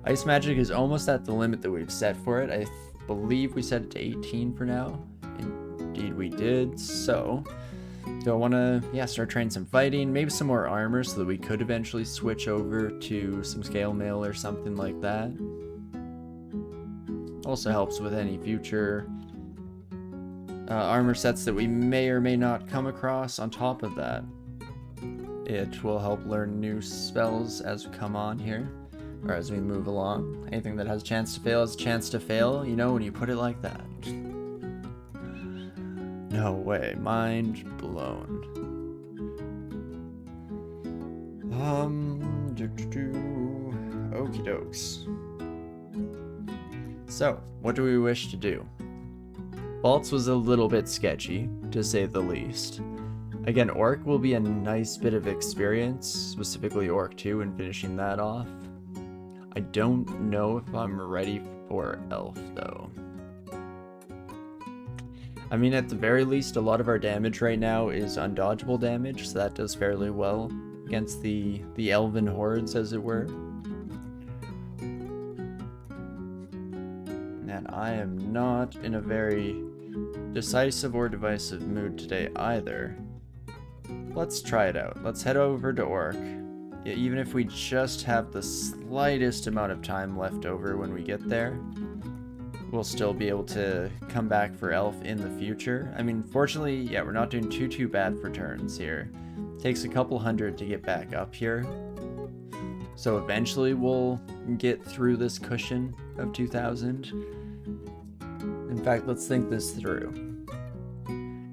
Ice magic is almost at the limit that we've set for it. I believe we set it to 18 for now. Indeed we did. So do I want to, start training some fighting, maybe some more armor so that we could eventually switch over to some scale mail or something like that. Also helps with any future armor sets that we may or may not come across. On top of that, it will help learn new spells as we come on here, or as we move along. Anything that has a chance to fail has a chance to fail, you know, when you put it like that. No way, mind blown. Okie dokes. So, what do we wish to do? Vaults was a little bit sketchy, to say the least. Again, Orc will be a nice bit of experience, specifically Orc 2 and finishing that off. I don't know if I'm ready for Elf, though. I mean, at the very least, a lot of our damage right now is undodgeable damage, so that does fairly well against the elven hordes, as it were. And I am not in a very decisive or divisive mood today either. Let's try it out. Let's head over to Orc. Yeah, even if we just have the slightest amount of time left over when we get there, we'll still be able to come back for Elf in the future. I mean, fortunately, yeah, we're not doing too bad for turns here. Takes a couple hundred to get back up here. So eventually we'll get through this cushion of 2,000. In fact, let's think this through.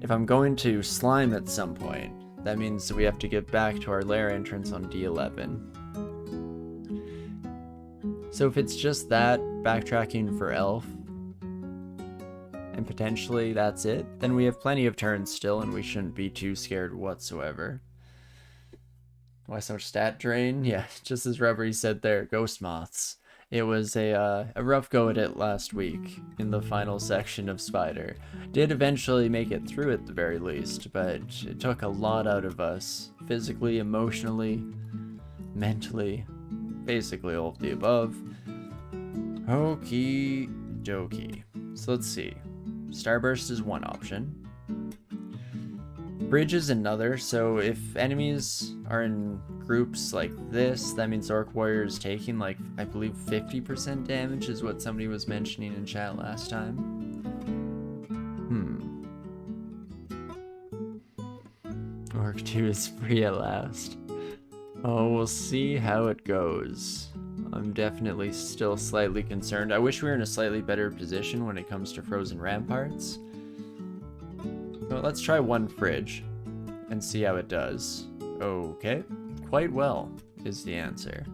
If I'm going to slime at some point, that means that we have to get back to our lair entrance on D11. So if it's just that, backtracking for Elf, and potentially that's it, then we have plenty of turns still and we shouldn't be too scared whatsoever. Why so much stat drain? Yeah, just as Rubbery said there, ghost moths. It was a rough go at it last week in the final section of Spider. Did eventually make it through at the very least, but it took a lot out of us. Physically, emotionally, mentally, basically all of the above. Okie dokie. So let's see. Starburst is one option. Bridge is another, so if enemies are in groups like this, that means Orc Warrior is taking, like, I believe 50% damage is what somebody was mentioning in chat last time. Orc 2 is free at last. Oh, we'll see how it goes. I'm definitely still slightly concerned. I wish we were in a slightly better position when it comes to frozen ramparts. Well, let's try one fridge and see how it does. Okay, quite well is the answer.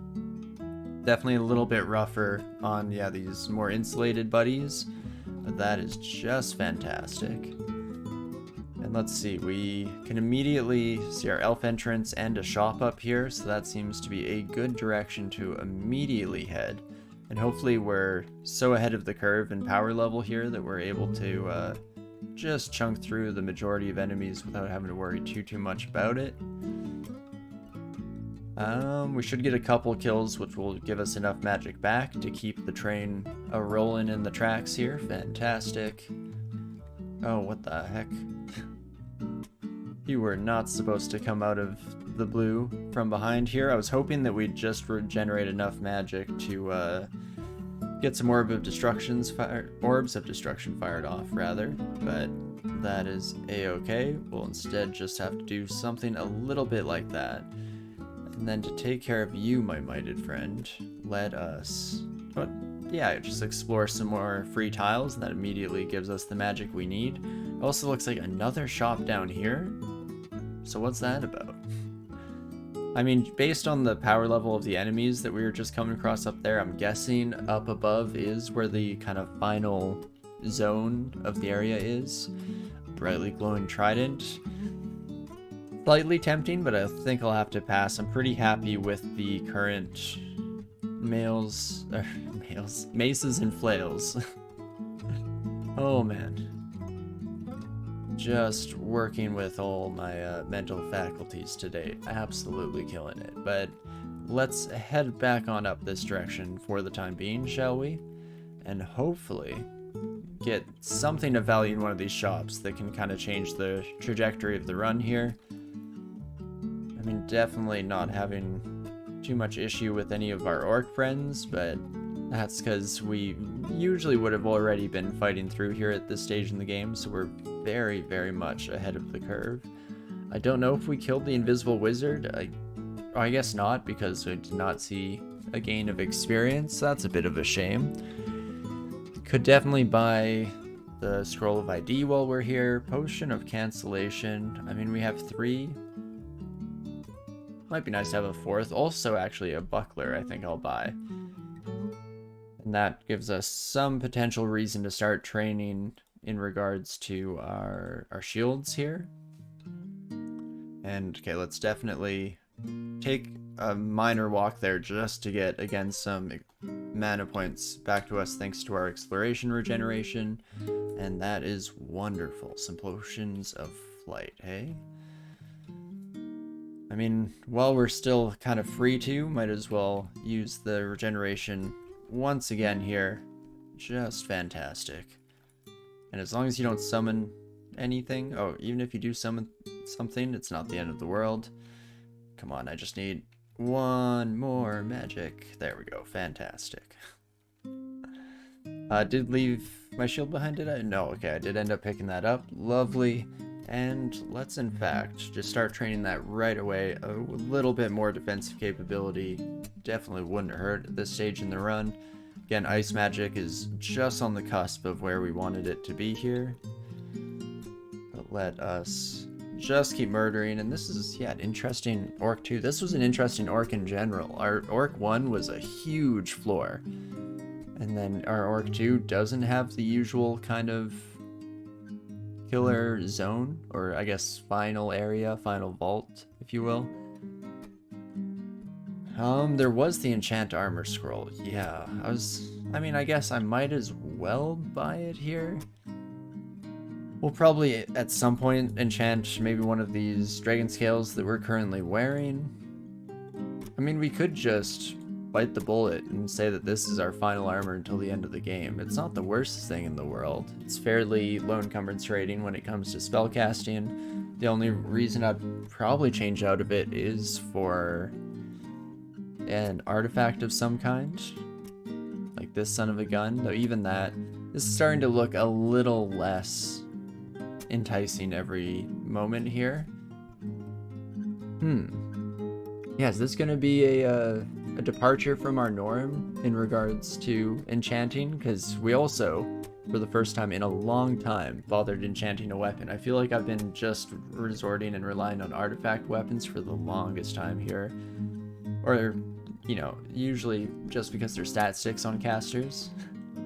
Definitely a little bit rougher on, these more insulated buddies, but that is just fantastic. And let's see, we can immediately see our elf entrance and a shop up here, so that seems to be a good direction to immediately head. And hopefully we're so ahead of the curve in power level here that we're able to just chunk through the majority of enemies without having to worry too much about it. We should get a couple kills, which will give us enough magic back to keep the train rolling in the tracks here. Fantastic. Oh, what the heck? You were not supposed to come out of the blue from behind here. I was hoping that we'd just regenerate enough magic to get some orbs of destruction fired off, rather, but that is a-okay. We'll instead just have to do something a little bit like that. And then to take care of you, my mighted friend, let us, just explore some more free tiles, and that immediately gives us the magic we need. It also looks like another shop down here. So what's that about? I mean, based on the power level of the enemies that we were just coming across up there, I'm guessing up above is where the kind of final zone of the area is. Brightly glowing trident. Slightly tempting, but I think I'll have to pass. I'm pretty happy with the current maces and flails. Oh man. Just working with all my mental faculties today. Absolutely killing it. But let's head back on up this direction for the time being, shall we? And hopefully get something of value in one of these shops that can kind of change the trajectory of the run here. I mean, definitely not having too much issue with any of our orc friends, but that's because we usually would have already been fighting through here at this stage in the game, so we're very, very much ahead of the curve. I don't know if we killed the invisible wizard. I guess not, because I did not see a gain of experience. That's a bit of a shame. Could definitely buy the scroll of ID while we're here. Potion of cancellation. I mean, we have 3. Might be nice to have a 4th. Also, actually, a buckler I think I'll buy. And that gives us some potential reason to start training in regards to our shields here. And, okay, let's definitely take a minor walk there just to get, again, some mana points back to us thanks to our exploration regeneration. And that is wonderful. Some potions of flight, hey? I mean, while we're still kind of free to, might as well use the regeneration once again here. Just fantastic. And as long as you don't summon anything, oh, even if you do summon something, it's not the end of the world. Come on, I just need one more magic. There we go, fantastic. Did leave my shield behind, did I? No, okay, I did end up picking that up. Lovely. And let's in fact just start training that right away. A little bit more defensive capability definitely wouldn't hurt at this stage in the run. Again, ice magic is just on the cusp of where we wanted it to be here. But let us just keep murdering. And this is, yeah, an interesting orc too. This was an interesting orc in general. Our orc 1 was a huge floor. And then our orc 2 doesn't have the usual kind of killer zone, or I guess final area, final vault, if you will. There was the enchant armor scroll. Yeah, I mean, I guess I might as well buy it here. We'll probably at some point enchant maybe one of these dragon scales that we're currently wearing. I mean, we could just bite the bullet and say that this is our final armor until the end of the game. It's not the worst thing in the world. It's fairly low encumbrance rating when it comes to spellcasting. The only reason I'd probably change out of it is for an artifact of some kind, like this son of a gun, though even that is starting to look a little less enticing every moment here. Yeah, is this gonna be a departure from our norm in regards to enchanting? Because we also, for the first time in a long time, bothered enchanting a weapon. I feel like I've been just resorting and relying on artifact weapons for the longest time here. Or, you know, usually just because they're stat sticks on casters.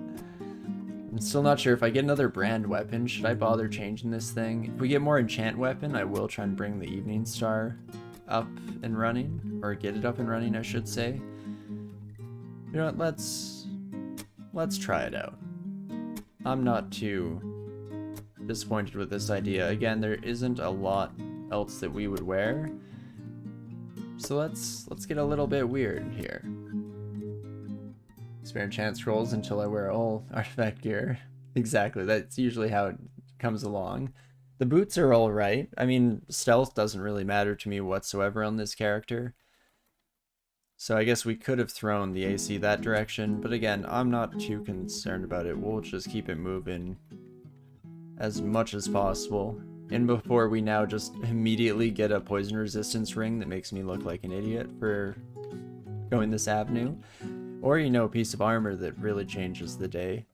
I'm still not sure if I get another brand weapon, should I bother changing this thing? If we get more enchant weapon, I will try and bring the Evening Star up and running, or get it up and running, I should say. You know what, let's try it out. I'm not too disappointed with this idea. Again, there isn't a lot else that we would wear, so let's get a little bit weird here. Spare chance rolls until I wear all artifact gear. Exactly, that's usually how it comes along. The boots are alright. I mean, stealth doesn't really matter to me whatsoever on this character. So I guess we could have thrown the AC that direction, but again, I'm not too concerned about it. We'll just keep it moving as much as possible. And before we now just immediately get a poison resistance ring that makes me look like an idiot for going this avenue. Or, you know, a piece of armor that really changes the day.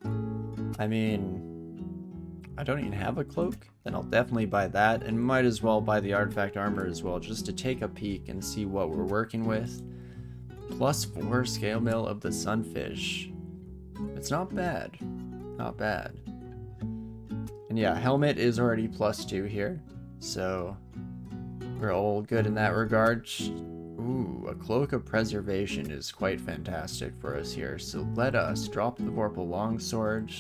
I mean, I don't even have a cloak, then I'll definitely buy that, and might as well buy the artifact armor as well, just to take a peek and see what we're working with. +4 scale mail of the sunfish. It's not bad. Not bad. And yeah, helmet is already +2 here, so we're all good in that regard. Ooh, a cloak of preservation is quite fantastic for us here, so let us drop the Vorpal longsword.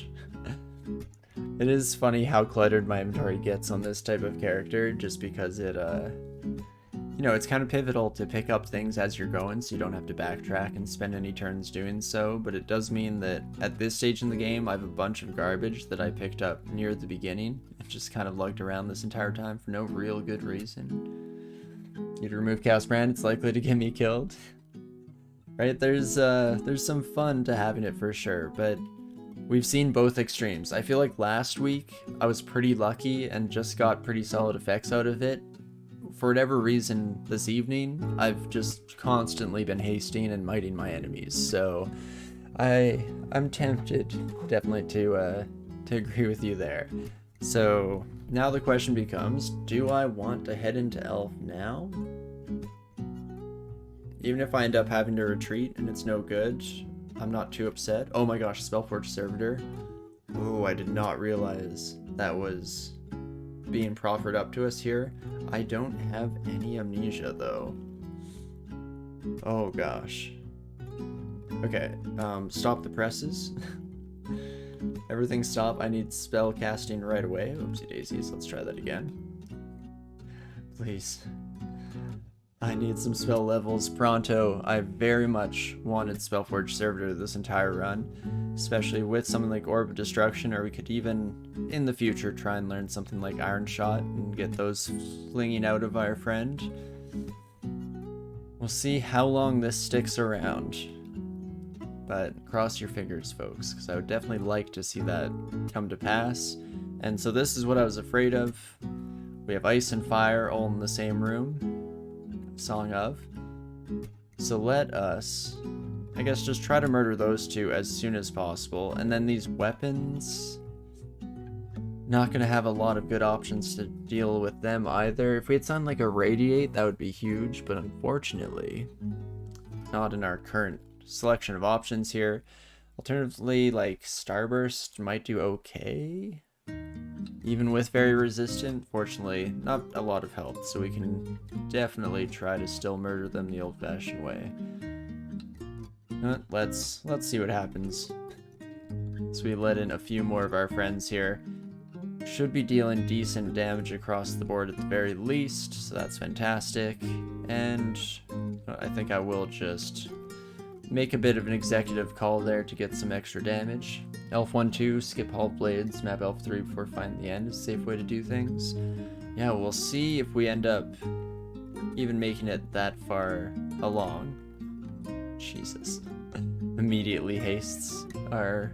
It is funny how cluttered my inventory gets on this type of character, just because it you know, it's kind of pivotal to pick up things as you're going so you don't have to backtrack and spend any turns doing so, but it does mean that at this stage in the game I have a bunch of garbage that I picked up near the beginning and just kind of lugged around this entire time for no real good reason. You to remove Chaos Brand, it's likely to get me killed. Right, there's some fun to having it for sure, but we've seen both extremes. I feel like last week I was pretty lucky and just got pretty solid effects out of it. For whatever reason, this evening, I've just constantly been hasting and miting my enemies, so I'm tempted, definitely, to agree with you there. So now the question becomes, do I want to head into Elf now? Even if I end up having to retreat and it's no good, I'm not too upset. Oh my gosh, Spellforge Servitor. Oh, I did not realize that was being proffered up to us here. I don't have any amnesia though. Oh gosh. Okay, stop the presses. Everything stop. I need spell casting right away. Oopsie daisies, let's try that again. Please. I need some spell levels pronto. I very much wanted Spellforge Servitor this entire run, especially with something like Orb of Destruction, or we could even, in the future, try and learn something like Iron Shot and get those flinging out of our friend. We'll see how long this sticks around, but cross your fingers, folks, because I would definitely like to see that come to pass. And so this is what I was afraid of. We have Ice and Fire all in the same room. Song of. So let us, I guess, just try to murder those two as soon as possible, and then these weapons, not gonna have a lot of good options to deal with them either. If we had something like a Radiate, that would be huge, but unfortunately not in our current selection of options here. Alternatively, like Starburst might do okay, even with very resistant. Fortunately, not a lot of health, so we can definitely try to still murder them the old-fashioned way. Let's see what happens. So we let in a few more of our friends here. Should be dealing decent damage across the board at the very least, so that's fantastic. And I think I will just make a bit of an executive call there to get some extra damage. Elf 1-2, skip Halt Blades, map Elf 3 before finding the end is a safe way to do things. Yeah, we'll see if we end up even making it that far along. Jesus. Immediately hastes our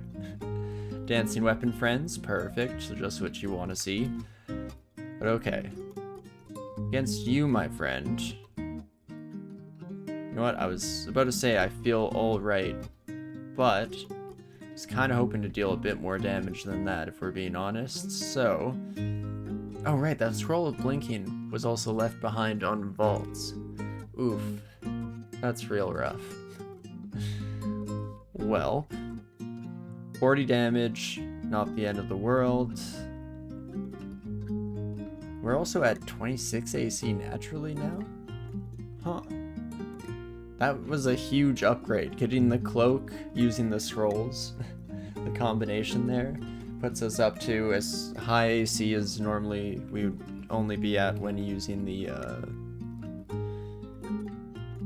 dancing weapon friends. Perfect, so just what you want to see. But okay. Against you, my friend. You know what, I was about to say I feel alright, but I was kind of hoping to deal a bit more damage than that, if we're being honest. So, oh right, that Scroll of Blinking was also left behind on vaults. Oof, that's real rough. Well, 40 damage, not the end of the world. We're also at 26 AC naturally now? Huh. That was a huge upgrade. Getting the cloak, using the scrolls, the combination there, puts us up to as high AC as normally we would only be at when using the,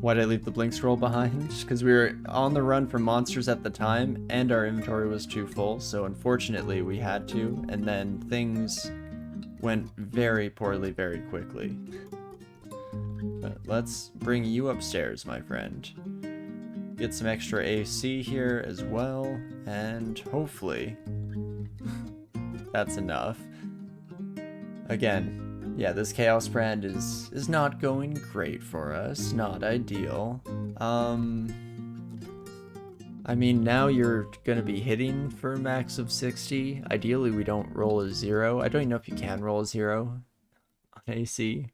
why'd I leave the blink scroll behind? Because we were on the run from monsters at the time, and our inventory was too full, so unfortunately we had to, and then things went very poorly very quickly. But let's bring you upstairs, my friend. Get some extra AC here as well, and hopefully that's enough. Again, yeah, this Chaos Brand is not going great for us, not ideal. I mean, now you're gonna be hitting for a max of 60. Ideally, we don't roll a 0. I don't even know if you can roll a 0 on AC.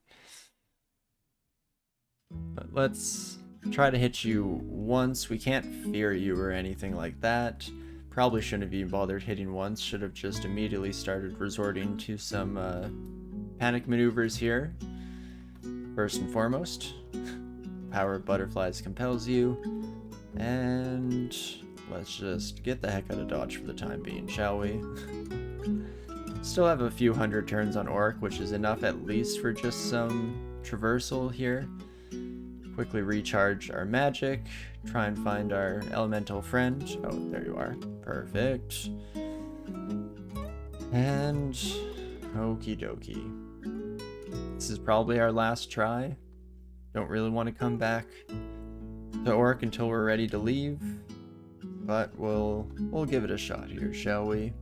But let's try to hit you once. We can't fear you or anything like that. Probably shouldn't have even bothered hitting once. Should have just immediately started resorting to some panic maneuvers here. First and foremost, power of butterflies compels you. And let's just get the heck out of dodge for the time being, shall we? Still have a few hundred turns on Orc, which is enough at least for just some traversal here. Quickly recharge our magic. Try and find our elemental friend. Oh, there you are. Perfect. And okie dokie. This is probably our last try. Don't really want to come back to Orc until we're ready to leave. But we'll give it a shot here, shall we?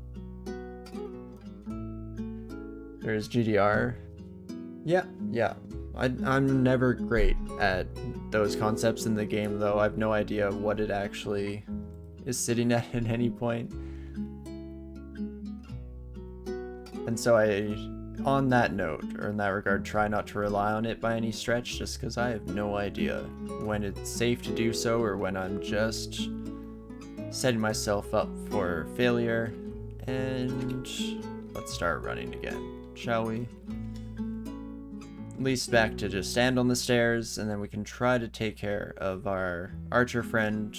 There's GDR. Yeah. I'm never great at those concepts in the game, though. I have no idea what it actually is sitting at any point. And so on that note, or in that regard, try not to rely on it by any stretch, just because I have no idea when it's safe to do so or when I'm just setting myself up for failure. And let's start running again, shall we? At least back to just stand on the stairs, and then we can try to take care of our archer friend.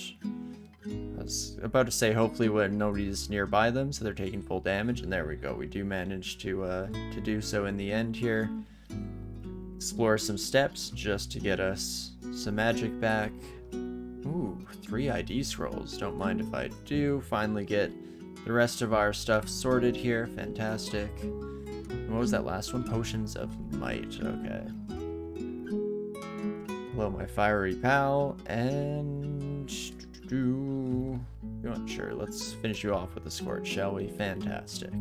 I was about to say hopefully when nobody's nearby them, so they're taking full damage, and there we go. We do manage to do so in the end here. Explore some steps just to get us some magic back. Ooh, 3 ID scrolls. Don't mind if I do. Finally get the rest of our stuff sorted here. Fantastic. What was that last one? Potions of Might. Okay. Hello, my fiery pal. And... sure, let's finish you off with a Scorch, shall we? Fantastic.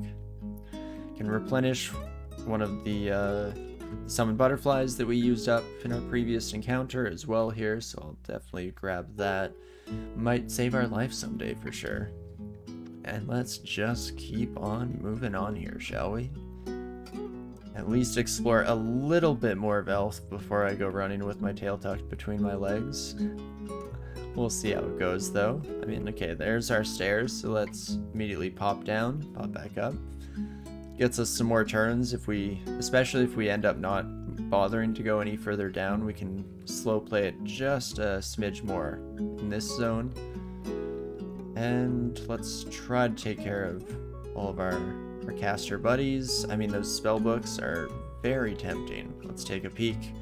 Can replenish one of the summoned butterflies that we used up in our previous encounter as well here, so I'll definitely grab that. Might save our life someday for sure. And let's just keep on moving on here, shall we? At least explore a little bit more of Elf before I go running with my tail tucked between my legs. We'll see how it goes though. I mean, okay, there's our stairs, so let's immediately pop down, pop back up. Gets us some more turns especially if we end up not bothering to go any further down, we can slow play it just a smidge more in this zone. And let's try to take care of all of our caster buddies. I mean, those spell books are very tempting. Let's take a peek.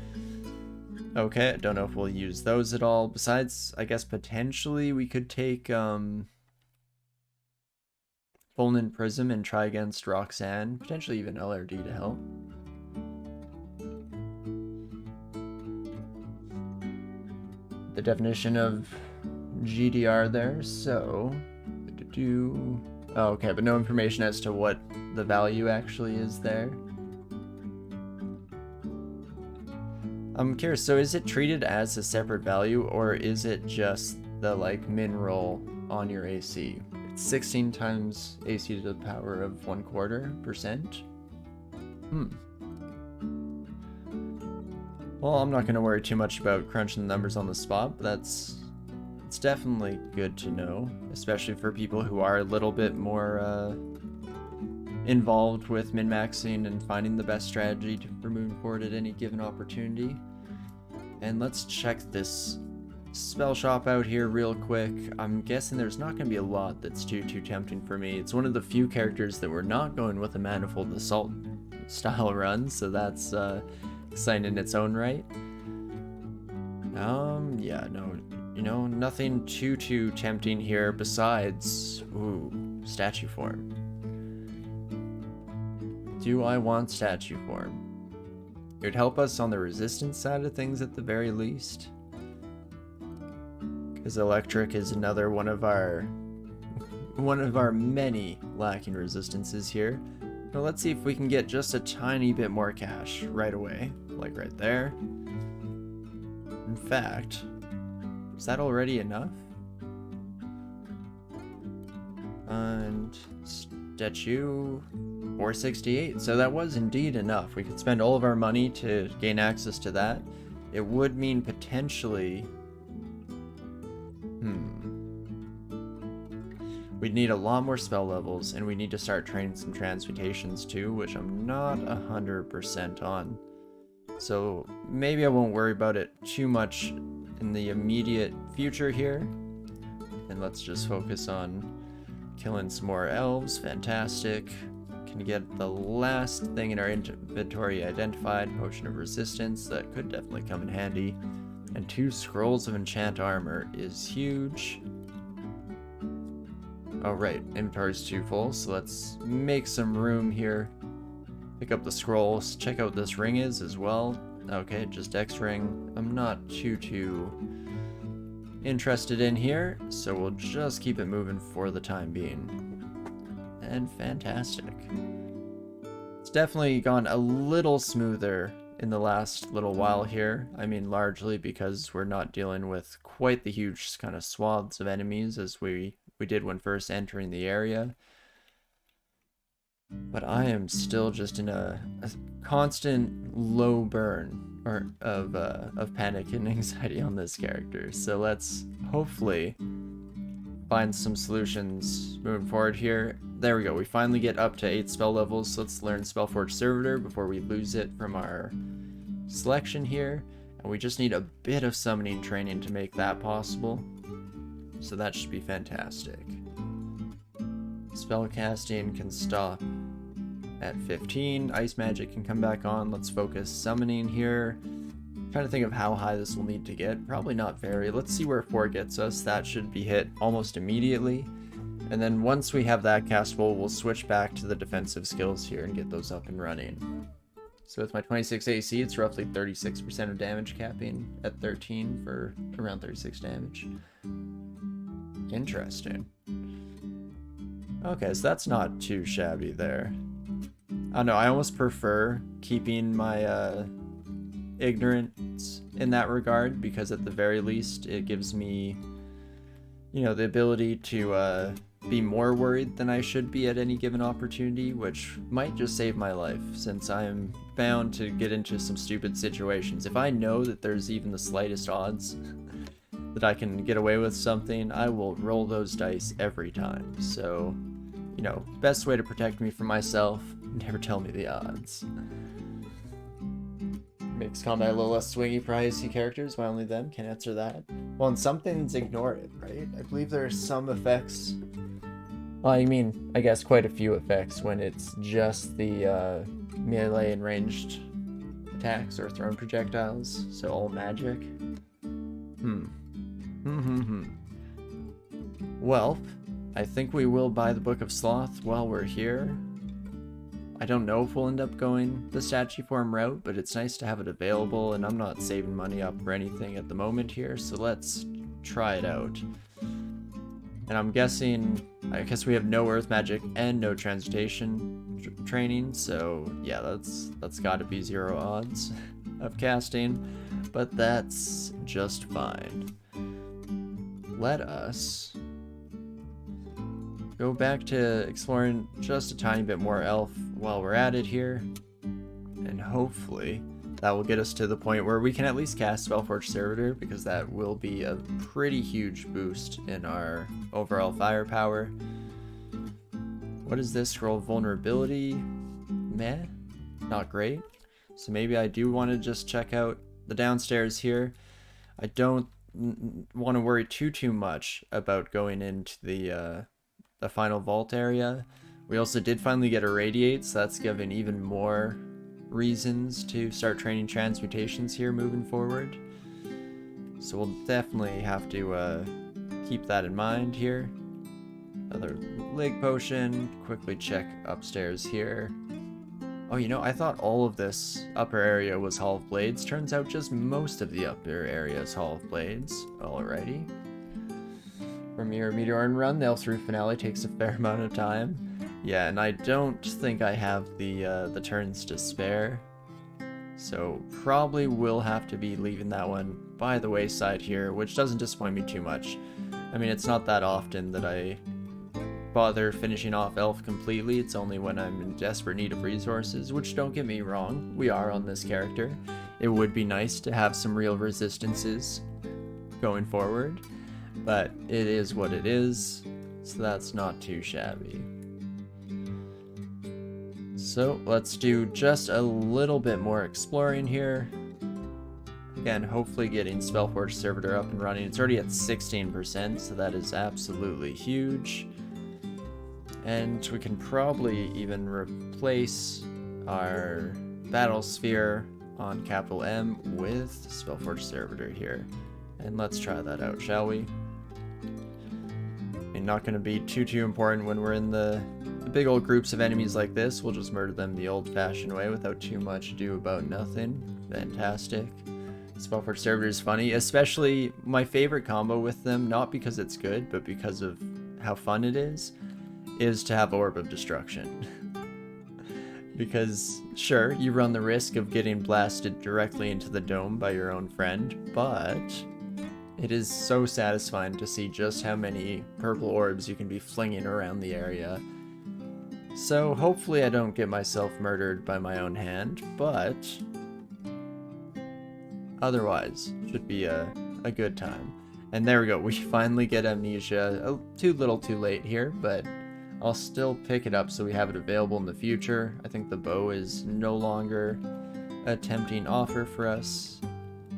Okay, I don't know if we'll use those at all. Besides, I guess potentially we could take Fulmin Prism and try against Roxanne. Potentially even LRD to help. The definition of GDR there, so... Oh, okay, but no information as to what the value actually is there. I'm curious, so is it treated as a separate value, or is it just the, like, min roll on your AC? It's 16 times AC to the power of 1/4%? Well, I'm not going to worry too much about crunching the numbers on the spot, but it's definitely good to know, especially for people who are a little bit more involved with min-maxing and finding the best strategy for moving forward at any given opportunity. And let's check this spell shop out here real quick. I'm guessing there's not going to be a lot that's too tempting for me. It's one of the few characters that we're not going with a Manifold Assault style run, so that's exciting in its own right. Yeah, no, you know, nothing too tempting here besides, statue form. Do I want statue form? It would help us on the resistance side of things at the very least. Because electric is another one of our many lacking resistances here. So let's see if we can get just a tiny bit more cash right away, like right there. In fact, is that already enough? And statue 468. So that was indeed enough. We could spend all of our money to gain access to that. It would mean potentially we'd need a lot more spell levels, and we need to start training some transmutations too, which I'm not 100% on. So maybe I won't worry about it too much in the immediate future here. And let's just focus on killing some more elves. Fantastic. can get the last thing in our inventory identified, Potion of Resistance, that could definitely come in handy. And 2 Scrolls of Enchant Armor is huge. Oh right, inventory's too full, so let's make some room here. Pick up the scrolls, check out what this ring is as well. Okay, just X ring. I'm not too interested in here, so we'll just keep it moving for the time being. And fantastic. It's definitely gone a little smoother in the last little while here. I mean, largely because we're not dealing with quite the huge kind of swaths of enemies as we did when first entering the area. But I am still just in a constant low burn of panic and anxiety on this character. So let's hopefully find some solutions moving forward here. There we go. We finally get up to 8 spell levels. So let's learn Spellforge Servitor before we lose it from our selection here. And we just need a bit of summoning training to make that possible. So that should be fantastic. Spellcasting can stop at 15. Ice magic can come back on. Let's focus summoning here. Trying to think of how high this will need to get. Probably not very. Let's see where 4 gets us. That should be hit almost immediately. And then once we have that castable, we'll switch back to the defensive skills here and get those up and running. So with my 26 AC, it's roughly 36% of damage capping at 13 for around 36 damage. Interesting. Okay, so that's not too shabby there. I don't know, I almost prefer keeping my ignorance in that regard, because at the very least it gives me, you know, the ability to be more worried than I should be at any given opportunity, which might just save my life, since I'm bound to get into some stupid situations. If I know that there's even the slightest odds that I can get away with something, I will roll those dice every time. So, you know, best way to protect me from myself, never tell me the odds. Makes combat a little less swingy for IC characters. Why only them? Can't answer that. Well, and some things ignore it, right? I believe there are some effects. Well, I mean, I guess quite a few effects when it's just the melee and ranged attacks or thrown projectiles. So all magic. Well, I think we will buy the Book of Sloth while we're here. I don't know if we'll end up going the statue form route, but it's nice to have it available, and I'm not saving money up for anything at the moment here, so let's try it out. And I'm guessing, I guess we have no earth magic and no transmutation training, so yeah, that's gotta be 0 odds of casting, but that's just fine. Let us go back to exploring just a tiny bit more elf while we're at it here, and hopefully that will get us to the point where we can at least cast Spellforge Servitor, because that will be a pretty huge boost in our overall firepower. What is this? Scroll Vulnerability? Meh, not great. So maybe I do want to just check out the downstairs here. I don't want to worry too much about going into the final vault area. We also did finally get Irradiate, so that's given even more reasons to start training transmutations here moving forward. So we'll definitely have to keep that in mind here. Another leg potion. Quickly check upstairs here. Oh, you know, I thought all of this upper area was Hall of Blades. Turns out just most of the upper area is Hall of Blades. Alrighty. From your Meteoran run, the Elf's Roof finale takes a fair amount of time. Yeah, and I don't think I have the turns to spare. So probably will have to be leaving that one by the wayside here, which doesn't disappoint me too much. I mean, it's not that often that I bother finishing off Elf completely. It's only when I'm in desperate need of resources, which, don't get me wrong, we are on this character. It would be nice to have some real resistances going forward, but it is what it is, so that's not too shabby. So let's do just a little bit more exploring here. Again, hopefully getting Spellforge Servitor up and running. It's already at 16%, so that is absolutely huge. And we can probably even replace our battle sphere on capital M with Spellforge Servitor here. And let's try that out, shall we? I mean, not going to be too important when we're in the big old groups of enemies like this. We'll just murder them the old-fashioned way without too much ado about nothing. Fantastic. Spellforge Servitor is funny, especially my favorite combo with them, not because it's good, but because of how fun it is to have Orb of Destruction. Because, sure, you run the risk of getting blasted directly into the dome by your own friend, but it is so satisfying to see just how many purple orbs you can be flinging around the area. So hopefully I don't get myself murdered by my own hand, but otherwise should be a good time. And there we go, we finally get Amnesia. Too little too late here, but I'll still pick it up so we have it available in the future. I think the bow is no longer a tempting offer for us,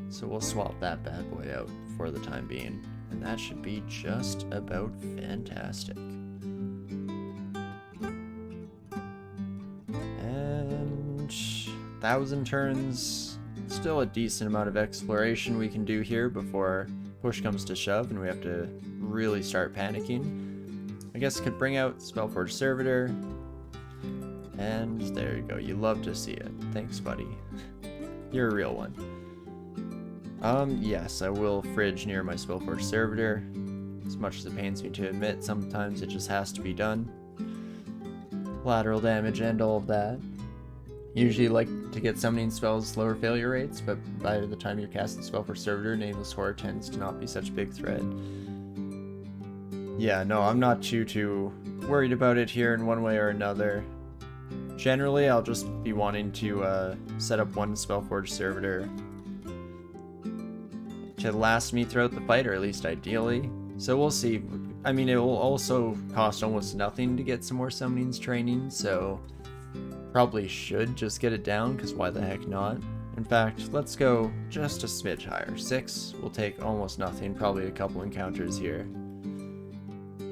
so we'll swap that bad boy out for the time being. And that should be just about fantastic. And 1,000 turns, still a decent amount of exploration we can do here before push comes to shove and we have to really start panicking. I guess could bring out Spellforge Servitor, and there you go. You love to see it. Thanks, buddy. You're a real one. Yes, I will fridge near my Spellforge Servitor. As much as it pains me to admit, sometimes it just has to be done. Collateral damage and all of that. Usually like to get summoning spells lower failure rates, but by the time you're casting Spellforge Servitor, Nameless Horror tends to not be such a big threat. Yeah, no, I'm not too worried about it here in one way or another. Generally, I'll just be wanting to set up one Spellforge Servitor to last me throughout the fight, or at least ideally. So we'll see. I mean, it will also cost almost nothing to get some more summonings training, so probably should just get it down, because why the heck not? In fact, let's go just a smidge higher. 6 will take almost nothing, probably a couple encounters here.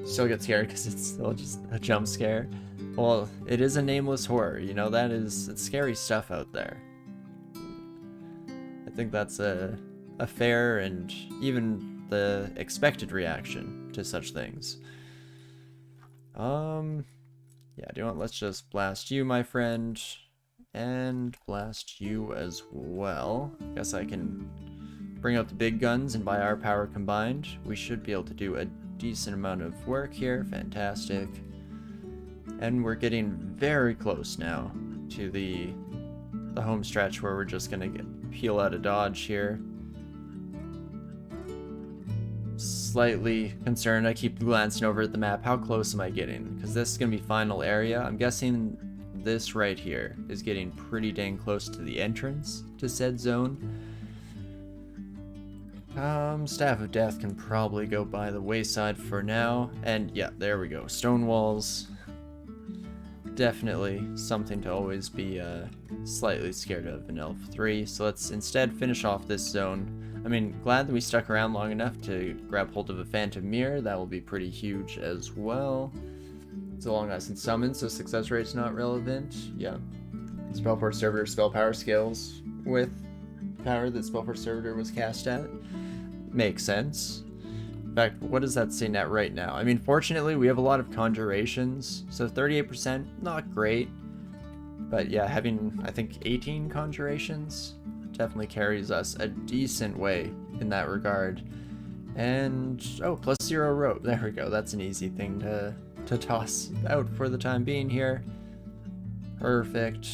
Still get scared because it's still just a jump scare. Well, it is a nameless horror, you know, it's scary stuff out there. I think that's a fair and even the expected reaction to such things. Yeah, do you want, let's just blast you, my friend, and blast you as well. Guess I can bring out the big guns, and by our power combined, we should be able to do a decent amount of work here. Fantastic. And we're getting very close now to the home stretch where we're just gonna peel out a dodge here. Slightly concerned. I keep glancing over at the map. How close am I getting? Because this is gonna be final area. I'm guessing this right here is getting pretty dang close to the entrance to said zone. Staff of Death can probably go by the wayside for now. And yeah, there we go. Stone walls. Definitely something to always be slightly scared of in Elf 3. So let's instead finish off this zone. I mean, glad that we stuck around long enough to grab hold of a Phantom Mirror. That will be pretty huge as well. So long as it's summoned, so success rate's not relevant. Yeah. Spellforge Servitor spell power scales with power that Spellforge Servitor was cast at. Makes sense. In fact, what does that say net right now? I mean, fortunately, we have a lot of conjurations, so 38%, not great. But yeah, having, I think, 18 conjurations definitely carries us a decent way in that regard. And, oh, +0 rope. There we go. That's an easy thing to toss out for the time being here. Perfect.